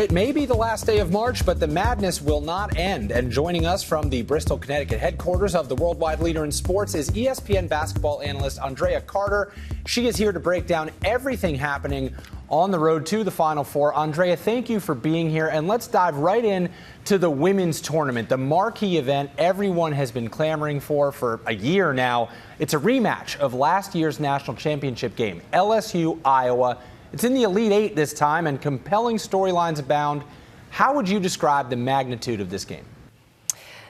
It may be the last day of March, but the madness will not end. And joining us from the Bristol, Connecticut headquarters of the worldwide leader in sports is ESPN basketball analyst Andraya Carter. She is here to break down everything happening on the road to the Final Four. Andraya, thank you for being here. And let's dive right in to the women's tournament, the marquee event everyone has been clamoring for a year now. It's a rematch of last year's national championship game, LSU, Iowa. It's in the Elite Eight this time, and compelling storylines abound. How would you describe the magnitude of this game?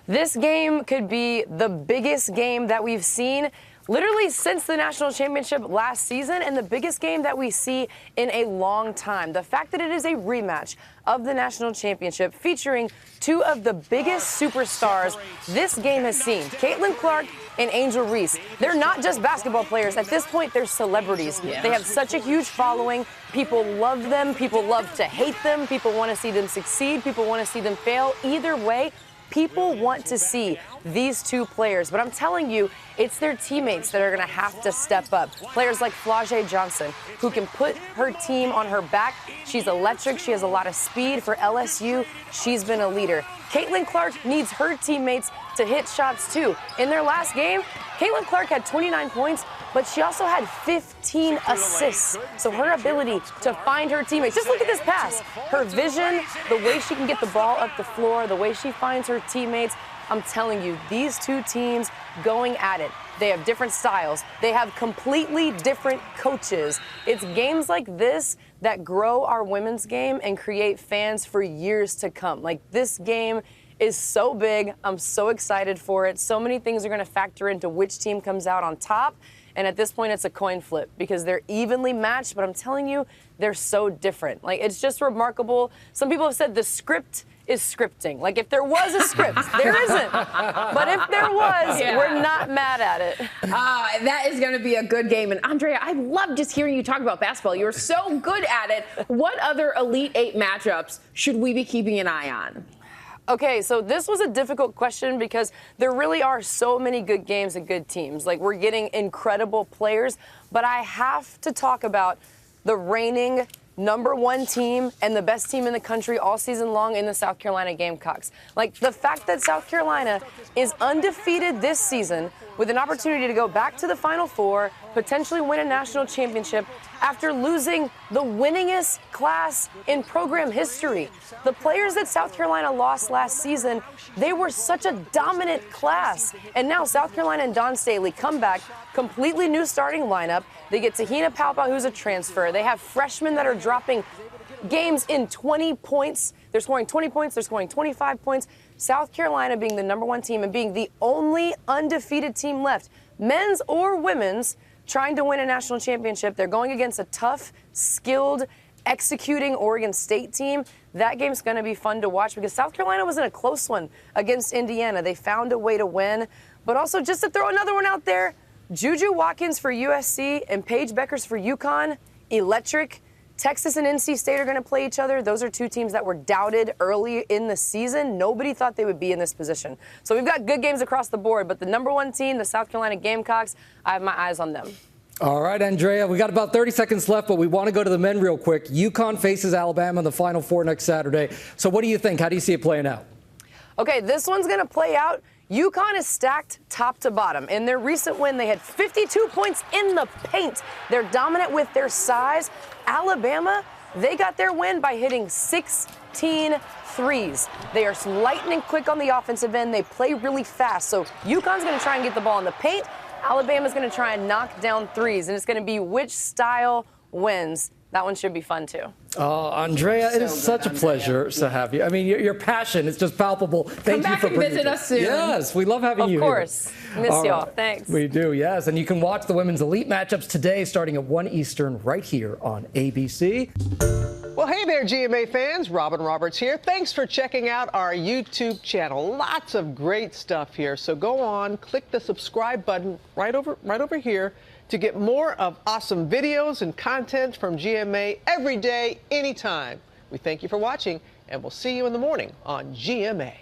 This game could be the biggest game that we've seen literally since the national championship last season, and the biggest game that we see in a long time. The fact that it is a rematch of the national championship featuring two of the biggest superstars this game has seen, Caitlin Clark and Angel Reese. They're not just basketball players. At this point, they're celebrities. Yeah. They have such a huge following. People love them. People love to hate them. People want to see them succeed. People want to see them fail. Either way, people want to see these two players. But I'm telling you, it's their teammates that are going to have to step up. Players like Flau'jae Johnson, who can put her team on her back. She's electric. She has a lot of speed for LSU. She's been a leader. Caitlin Clark needs her teammates to hit shots, too. In their last game, Caitlin Clark had 29 points, but she also had 15 assists. So her ability to find her teammates, just look at this pass. Her vision, the way she can get the ball up the floor, the way she finds her teammates. I'm telling you, these two teams going at it. They have different styles. They have completely different coaches. It's games like this that grow our women's game and create fans for years to come. Like, this game is so big. I'm so excited for it. So many things are going to factor into which team comes out on top. And at this point, it's a coin flip because they're evenly matched. But I'm telling you, they're so different. Like, it's just remarkable. Some people have said the script is scripting. Like, if there was a script, there isn't. But if there was, we're not mad at it. That is going to be a good game. And Andraya, I love just hearing you talk about basketball. You're so good at it. What other Elite Eight matchups should we be keeping an eye on? Okay, so this was a difficult question because there really are so many good games and good teams. Like, we're getting incredible players, but I have to talk about the reigning #1 team and the best team in the country all season long in the South Carolina Gamecocks. Like, the fact that South Carolina is undefeated this season with an opportunity to go back to the Final Four, potentially win a national championship after losing the winningest class in program history. The players that South Carolina lost last season, they were such a dominant class. And now South Carolina and Dawn Staley come back, completely new starting lineup. They get Tahina Palpa, who's a transfer. They have freshmen that are dropping games in 20 points. They're scoring 20 points. They're scoring 25 points. South Carolina being the #1 team and being the only undefeated team left, men's or women's, trying to win a national championship. They're going against a tough, skilled, executing Oregon State team. That game's going to be fun to watch because South Carolina was in a close one against Indiana. They found a way to win. But also, just to throw another one out there, Juju Watkins for USC and Paige Beckers for UConn, electric. Texas and NC State are going to play each other. Those are two teams that were doubted early in the season. Nobody thought they would be in this position. So we've got good games across the board, but the #1 team, the South Carolina Gamecocks, I have my eyes on them. All right, Andraya, we got about 30 seconds left, but we want to go to the men real quick. UConn faces Alabama in the Final Four next Saturday. So what do you think? How do you see it playing out? Okay, this one's going to play out. UConn is stacked top to bottom. In their recent win, they had 52 points in the paint. They're dominant with their size. Alabama, they got their win by hitting 16 threes. They are lightning quick on the offensive end. They play really fast. So UConn's going to try and get the ball in the paint. Alabama's going to try and knock down threes. And it's going to be which style wins. That one should be fun, too. Andraya, it is such a pleasure to have you. I mean, your passion is just palpable. Thank you for bringing visit us soon. Yes, we love having you here. Of course. Miss y'all. Thanks. We do, yes. And you can watch the women's elite matchups today starting at 1 Eastern right here on ABC. Well, hey there, GMA fans. Robin Roberts here. Thanks for checking out our YouTube channel. Lots of great stuff here. So go on, click the subscribe button right over here to get more of awesome videos and content from GMA every day, anytime. We thank you for watching, and we'll see you in the morning on GMA.